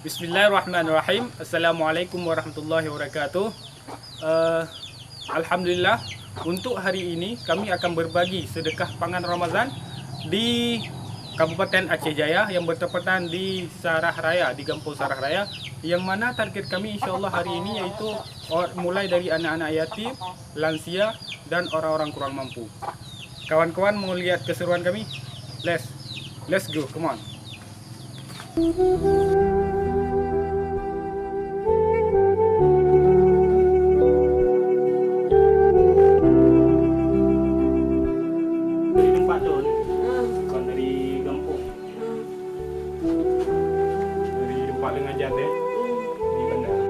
Bismillahirrahmanirrahim. Assalamualaikum warahmatullahi wabarakatuh. Alhamdulillah, untuk hari ini kami akan berbagi sedekah pangan Ramadan di Kabupaten Aceh Jaya yang bertepatan di Sarah Raya, di Kampung Sarah Raya, yang mana target kami insyaAllah hari ini yaitu mulai dari anak-anak yatim, lansia, dan orang-orang kurang mampu. Kawan-kawan mau lihat keseruan kami? Let's go, come on. Paling ajar deh di bandara.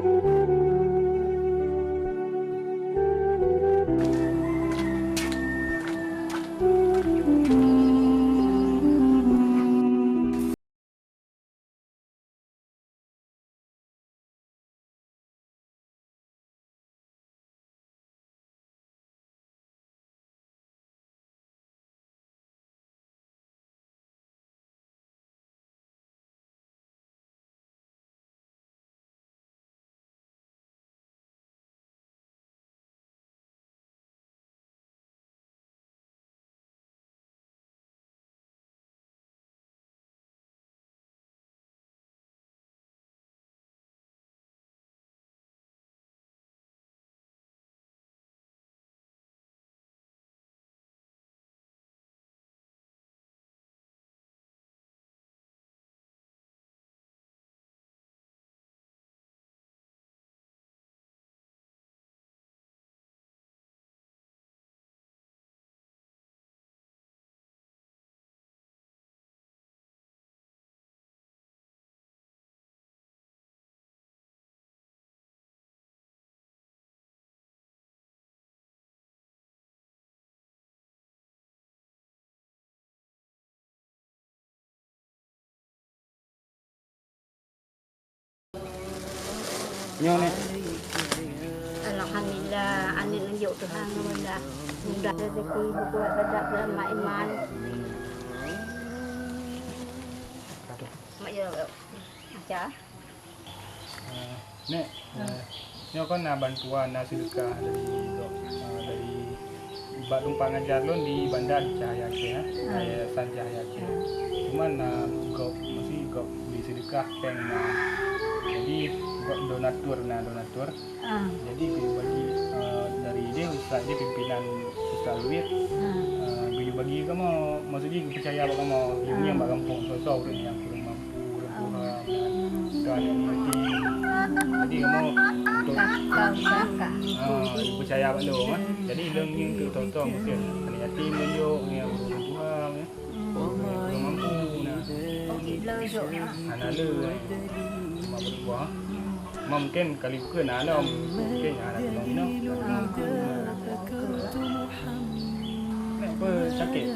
Alhamdulillah, anin nunjuk Tuhan mudah rezeki buat bedak dalam iman. Mak ya, aja. Nek, ini kan bantuan sedekah dari Badung Pangajar Lon di Bandar Cahaya Aceh, Yayasan Cahaya Aceh. Cuman masih di sedekah peng jadi donatur. Jadi bagi dari dia Ustaz dia pimpinan Ustaz Luit. Bagi kamu maksudnya percaya kamu yang bak kampung sosok yang kurang mampu, dan jadi kamu untuk percaya pada orang. Jadi yang tu tonton mungkin anak yatim menjuk yang kurang mampu anak le buah mungkin kali ke nana mungkin anak no apa sakit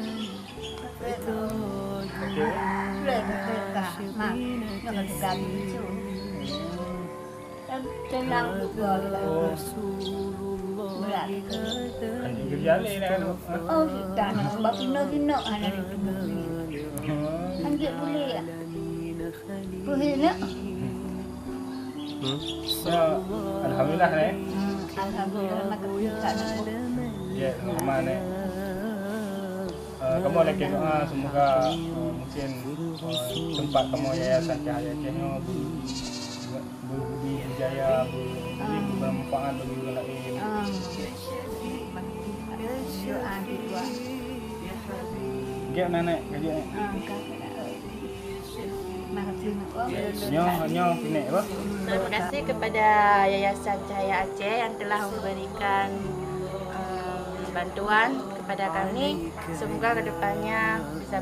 Tenang juga berat. Anjing kerjaan kan. Oh, kan sebab kena anak itu. Anjing boleh ya. Boleh nak? Ya, alhamdulillah nih. Alhamdulillah nak kita nak. Ya, mana? Kamu lagi doa semoga mungkin tempat kamu Yayasan Cahaya Aceh berbudi berjaya, bermanfaat bagi orang lain. Doa kita. Gak nenek, gaji nek. Nyo pinek apa? Terima kasih kepada Yayasan Cahaya Aceh yang telah memberikan bantuan kepada kami. Semoga kedepannya bisa